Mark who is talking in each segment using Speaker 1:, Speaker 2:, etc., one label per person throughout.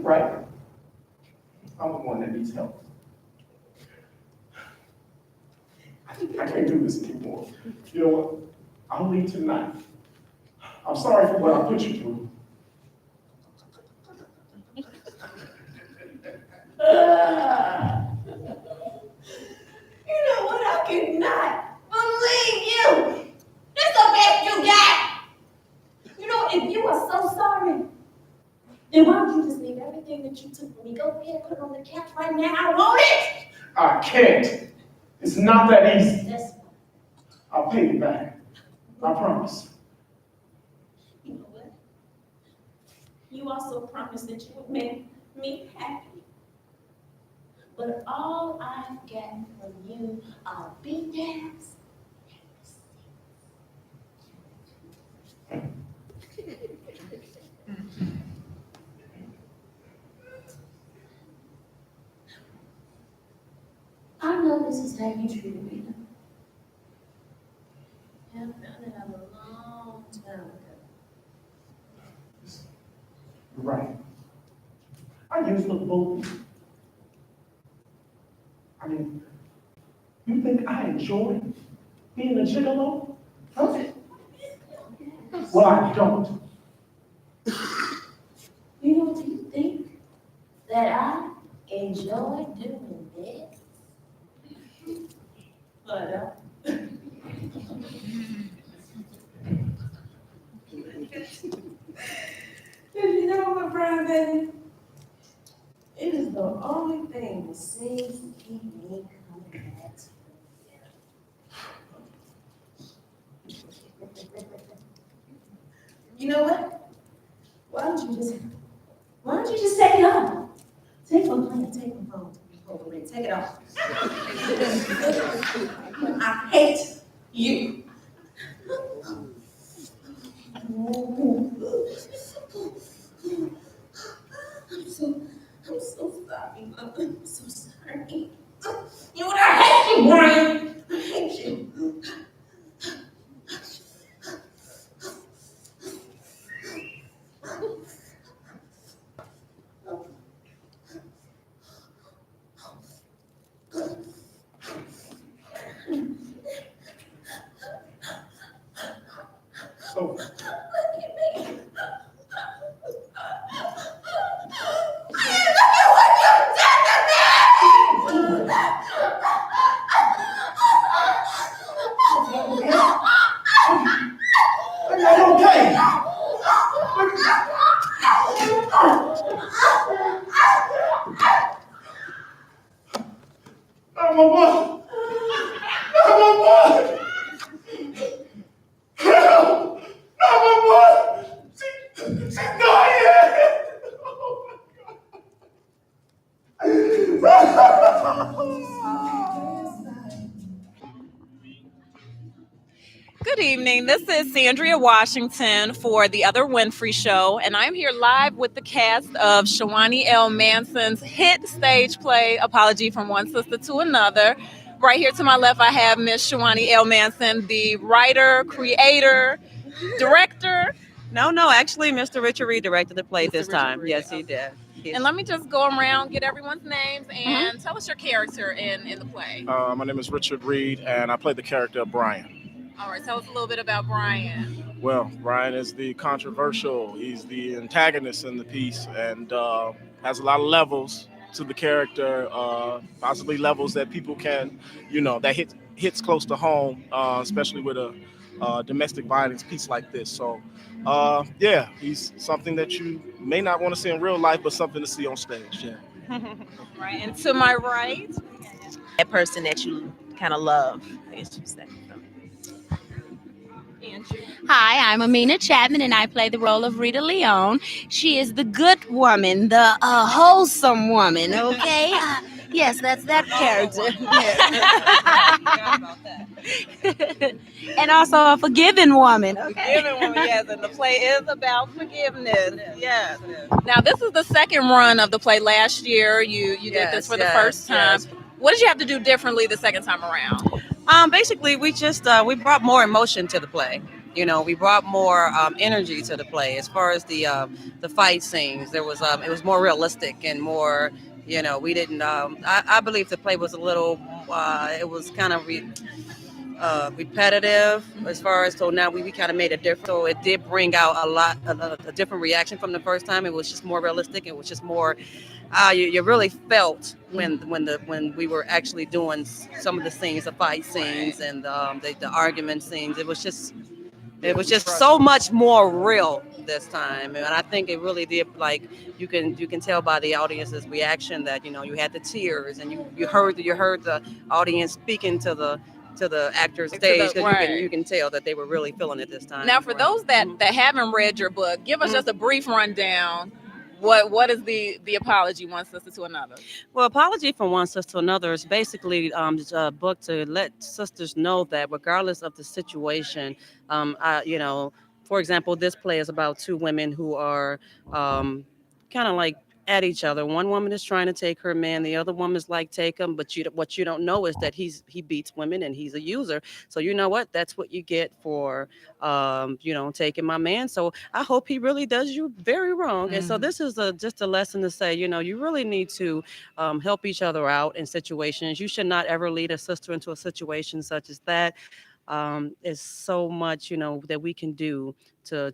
Speaker 1: right? I'm the one that needs help. I can't do this anymore. You know what? I'll leave tonight. I'm sorry for what I put you through.
Speaker 2: You know what? I cannot believe you. This is the best you got. You know, if you are so sorry, then why don't you just leave everything that you took from me? Go ahead and put it on the couch right now. I want it.
Speaker 1: I can't. It's not that easy.
Speaker 2: That's
Speaker 1: I'll pay you back. I promise.
Speaker 2: You know what? You also promised that you would make me happy. But all I've gotten from you are beatdowns. I know this is how you treated me. I found it out a long time ago.
Speaker 1: You're right. I used to both. I mean, you think I enjoy being a gigolo? Huh? Well, I don't.
Speaker 2: You know, do you think that I enjoy doing this? But you know what, Brian, baby? It is the only thing that seems to keep me coming back to you. You know what? Why don't you just take it off? Take my plan, take my phone, take it off. I hate you. I'm so sorry, Mom. I'm so sorry. You know what? I hate you, Brian. I hate you.
Speaker 1: So,
Speaker 2: Look at me. Look at what you've done to me!
Speaker 1: are you okay? Oh, my boy. Oh, my boy. Help! Oh, my boy. She's dying.
Speaker 3: Good evening. This is Sandria Washington for The Other Winfrey Show, and I'm here live with the cast of Shywanee L. Manson's hit stage play, Apology from One Sister to Another. Right here to my left, I have Miss Shywanee L. Manson, the writer, creator, director.
Speaker 4: No, actually, Mr. Richard Reed directed the play this time. Yes, he did.
Speaker 3: And let me just go around, get everyone's names, and tell us your character in the play.
Speaker 1: My name is Richard Reed, and I play the character of Brian.
Speaker 3: All right, tell us a little bit about Brian.
Speaker 1: Well, Brian is the controversial. He's the antagonist in the piece, and has a lot of levels to the character, possibly levels that people can, that hits close to home, especially with a domestic violence piece like this. So, yeah, he's something that you may not want to see in real life, but something to see on stage. Yeah.
Speaker 3: Right, and to my right,
Speaker 4: That person that you kind of love, I guess you say.
Speaker 5: Hi, I'm Amina Chapman, and I play the role of Rita Leone. She is the good woman, the wholesome woman, okay? Yes, that's that character. And also a forgiving woman, okay?
Speaker 3: Forgiving woman, yes, and the play is about forgiveness. Yes. Now, this is the second run of the play. Last year, you did this for the first time.
Speaker 4: Yes.
Speaker 3: What did you have to do differently the second time around?
Speaker 4: Basically, we just we brought more emotion to the play. We brought more energy to the play. As far as the fight scenes, it was more realistic and more. We didn't. I believe the play was a little. It was kind of repetitive as far as, so now we kind of made a difference. So it did bring out a different reaction from the first time. It was just more realistic. It was just more. You really felt when we were actually doing some of the scenes, the fight scenes and the argument scenes.
Speaker 1: Yeah,
Speaker 4: It was
Speaker 1: we
Speaker 4: just
Speaker 1: tried.
Speaker 4: so much more real this time, and I think it really did. Like you can tell by the audience's reaction that you had the tears, and you heard the audience speaking to the actors
Speaker 3: To
Speaker 4: stage,
Speaker 3: the
Speaker 4: because you
Speaker 3: right.
Speaker 4: can tell that they were really feeling it this time.
Speaker 3: Now, for those that haven't read your book, give us just a brief rundown. What is the apology one sister to another?
Speaker 4: Well, Apology from One Sister to Another is basically just a book to let sisters know that regardless of the situation, for example, this play is about two women who are kind of like at each other. One woman is trying to take her man, the other woman is like, take him, but what you don't know is that he beats women and he's a user. So you know what? That's what you get for taking my man. So I hope he really does you very wrong. And so this is just a lesson to say, you really need to help each other out in situations. You should not ever lead a sister into a situation such as that. Is so much that we can do to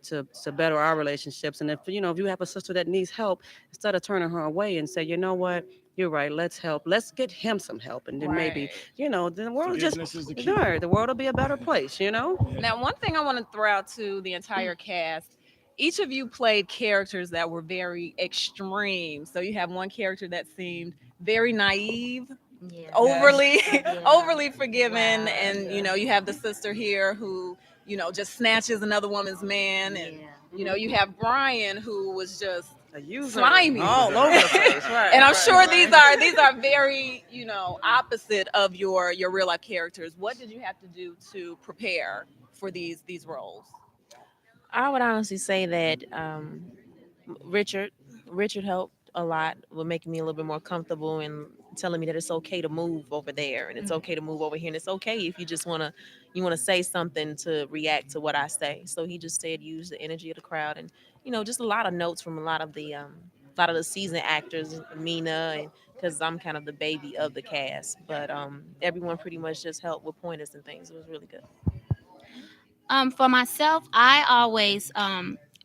Speaker 4: better our relationships. And if you have a sister that needs help, instead of turning her away and say, you know what, you're right, let's help, let's get him some help, and then maybe
Speaker 3: Right.
Speaker 4: the world will just
Speaker 1: Forgiveness is the key.
Speaker 4: the world will be a better place.
Speaker 1: Yeah.
Speaker 3: Now, one thing I want to throw out to the entire cast, each of you played characters that were very extreme. So you have one character that seemed very naive,
Speaker 5: Yeah.
Speaker 3: overly
Speaker 5: Yeah.
Speaker 3: overly forgiving,
Speaker 5: Wow.
Speaker 3: and you have the sister here who just snatches another woman's man, and
Speaker 5: Yeah.
Speaker 3: you have Brian who was just
Speaker 4: A user
Speaker 3: slimy.
Speaker 4: all over the place, right?
Speaker 3: And I'm
Speaker 4: right,
Speaker 3: sure
Speaker 4: right.
Speaker 3: these are very opposite of your real life characters. What did you have to do to prepare for these roles?
Speaker 6: I would honestly say that Richard Richard helped a lot with making me a little bit more comfortable and telling me that it's okay to move over there and it's okay to move over here and it's okay if you just want to say something to react to what I say. So he just said use the energy of the crowd and just a lot of notes from a lot of the seasoned actors, Mina, and because I'm kind of the baby of the cast, but everyone pretty much just helped with pointers and things. It was really good.
Speaker 5: For myself, I always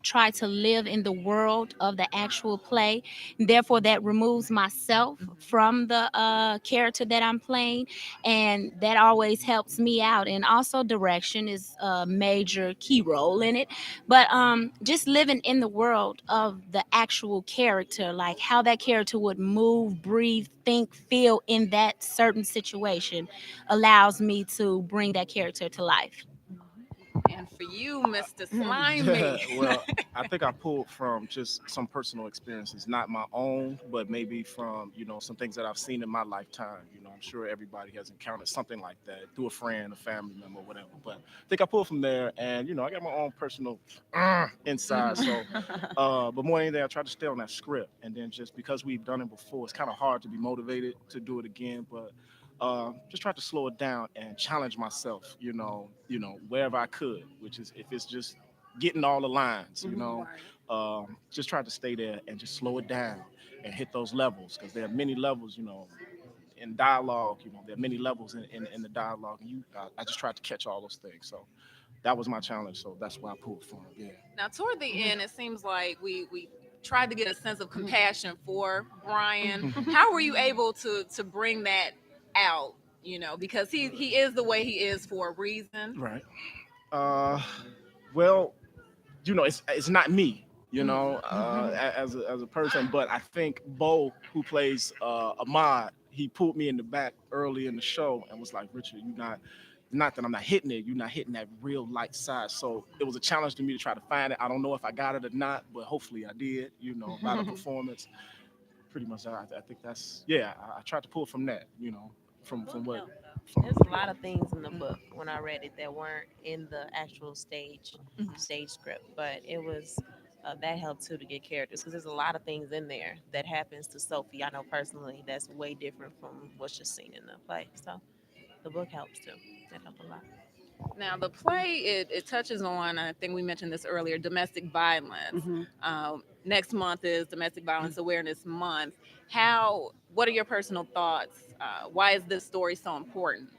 Speaker 5: try to live in the world of the actual play. Therefore, that removes myself from the character that I'm playing, and that always helps me out. And also, direction is a major key role in it. But just living in the world of the actual character, like how that character would move, breathe, think, feel in that certain situation, allows me to bring that character to life.
Speaker 3: And for you, Mr. Slimy.
Speaker 1: Well, I think I pulled from just some personal experiences, not my own, but maybe from some things that I've seen in my lifetime. I'm sure everybody has encountered something like that through a friend, a family member, whatever. But I think I pulled from there, and I got my own personal inside. So, but more than anything, I tried to stay on that script, and then just because we've done it before, it's kind of hard to be motivated to do it again. But just tried to slow it down and challenge myself, wherever I could, which is if it's just getting all the lines, just try to stay there and just slow it down and hit those levels because there are many levels, in dialogue, there are many levels in the dialogue, and I just tried to catch all those things. So that was my challenge. So that's why I pulled from. Yeah.
Speaker 3: Now, toward the end, it seems like we tried to get a sense of compassion for Brian. How were you able to bring that out? Because he is the way he is for a reason.
Speaker 1: Right. Uh, well, it's not me, as a person, but I think Bo, who plays Ahmad, he pulled me in the back early in the show and was like, Richard, not that I'm not hitting it, you're not hitting that real light side. So it was a challenge to me to try to find it. I don't know if I got it or not, but hopefully I did. By the performance, pretty much. I think that's, yeah. I tried to pull from that, from what from.
Speaker 6: There's a lot of things in the book when I read it that weren't in the actual stage script, but it was that helped too to get characters because there's a lot of things in there that happens to Sophie. I know personally that's way different from what's just seen in the play. So the book helps too. That helped a lot.
Speaker 3: Now, the play it touches on. I think we mentioned this earlier. Domestic violence.
Speaker 4: Hmm.
Speaker 3: Next month is Domestic Violence Awareness Month. How? What are your personal thoughts? Why is this story so important?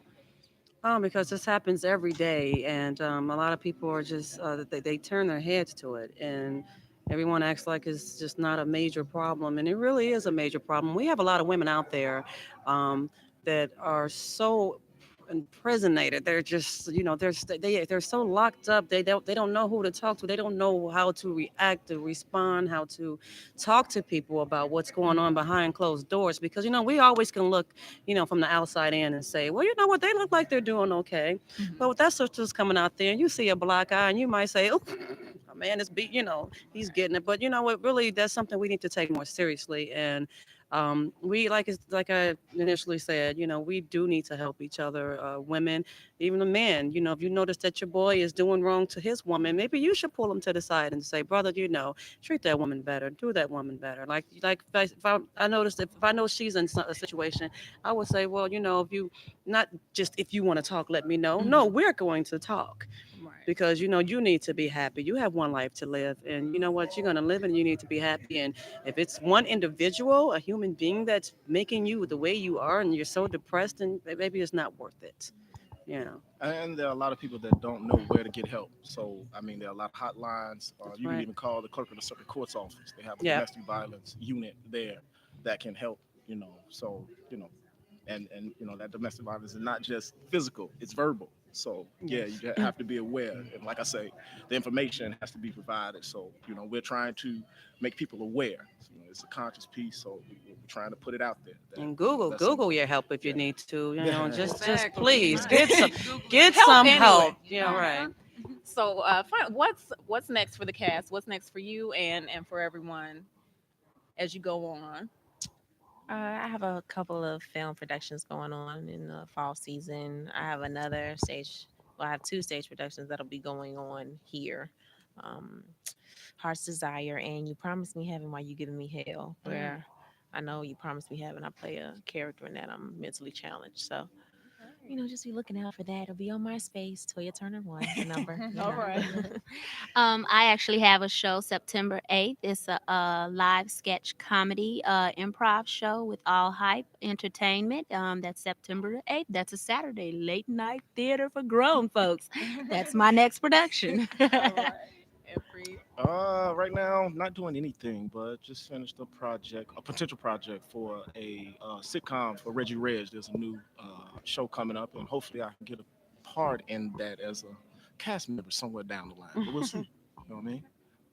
Speaker 4: Because this happens every day, and a lot of people are just they turn their heads to it, and everyone acts like it's just not a major problem, and it really is a major problem. We have a lot of women out there um, that are so imprisonated. They're just, they're so locked up. They don't know who to talk to. They don't know how to react, to respond, how to talk to people about what's going on behind closed doors. Because we always can look, from the outside in and say, well, you know what, they look like they're doing okay. But with that sister's coming out there, and you see a black eye, and you might say, oh, man, it's beat. He's getting it. But you know what? Really, that's something we need to take more seriously. And we like I initially said, we do need to help each other, women, even the men. If you notice that your boy is doing wrong to his woman, maybe you should pull him to the side and say, brother, treat that woman better, do that woman better. Like if I noticed if I know she's in a situation, I would say, well, if you not just if you want to talk, let me know. No, we're going to talk
Speaker 3: Right.
Speaker 4: because you need to be happy. You have one life to live, and you know what, you're going to live and you need to be happy. And if it's one individual, a human being that's making you the way you are and you're so depressed, and maybe it's not worth it you know
Speaker 1: And there are a lot of people that don't know where to get help. So, I mean, there are a lot of hotlines.
Speaker 4: that's
Speaker 1: You can
Speaker 4: right.
Speaker 1: even call the clerk of the circuit court's office. They have a
Speaker 4: Yeah.
Speaker 1: domestic violence unit there that can help. So that domestic violence is not just physical; it's verbal. So, yeah,
Speaker 4: Yes.
Speaker 1: you have to be aware. And like I say, the information has to be provided. So, we're trying to make people aware. So, it's a conscious piece. So, we're trying to put it out there.
Speaker 4: And
Speaker 1: That,
Speaker 4: Google
Speaker 1: that's something.
Speaker 4: Google your help if you
Speaker 1: Yeah.
Speaker 4: need to.
Speaker 1: Yeah.
Speaker 4: Just
Speaker 3: Exactly.
Speaker 4: please
Speaker 3: Right.
Speaker 4: get
Speaker 3: Help
Speaker 4: some
Speaker 3: anyway.
Speaker 4: help. Yeah, right.
Speaker 3: So, what's next for the cast? What's next for you and for everyone as you go on?
Speaker 6: I have a couple of film productions going on in the fall season. I have another stage. Well, I have two stage productions that'll be going on here. Um, Heart's Desire and You Promised Me Heaven While You Giving Me Hell, where I know you promised me heaven. I play a character in that. I'm mentally challenged, so just be looking out for that. It'll be on MySpace, Toya Turner One, the number.
Speaker 3: All right.
Speaker 5: I actually have a show September 8th. It's a live sketch comedy improv show with All Hype Entertainment. That's September the 8th. That's a Saturday late night theater for grown folks. That's my next production.
Speaker 3: All right. Every
Speaker 1: Right now, not doing anything, but just finished a potential project for a sitcom for Reggie Reg. There's a new show coming up, and hopefully I can get a part in that as a cast member somewhere down the line. But we'll see. You know what I mean?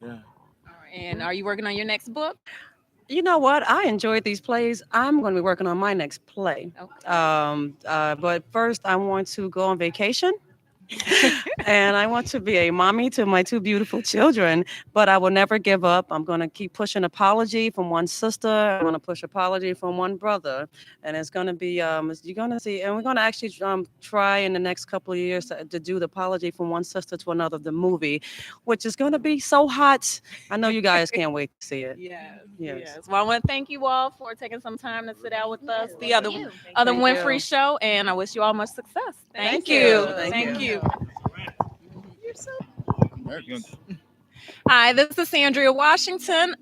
Speaker 1: Yeah.
Speaker 3: All right. And are you working on your next book?
Speaker 4: You know what? I enjoyed these plays. I'm going to be working on my next play.
Speaker 3: Okay.
Speaker 4: But first, I want to go on vacation. And I want to be a mommy to my two beautiful children, but I will never give up. I'm going to keep pushing apology from one sister. I'm going to push apology from one brother. And it's going to be, you're going to see, and we're going to actually try in the next couple of years to do the apology from one sister to another, the movie, which is going to be so hot. I know you guys can't wait to see it.
Speaker 3: Yes,
Speaker 4: Yes.
Speaker 3: yes. Well, I want to thank you all for taking some time to sit out with us, the other
Speaker 5: you.
Speaker 3: other
Speaker 4: Thank
Speaker 3: Winfrey
Speaker 4: you.
Speaker 3: show, and I wish you all much success.
Speaker 4: Thank
Speaker 3: you.
Speaker 4: you.
Speaker 3: Thank
Speaker 4: Thank
Speaker 3: you.
Speaker 1: Americans.
Speaker 3: Hi, this is Sandria Washington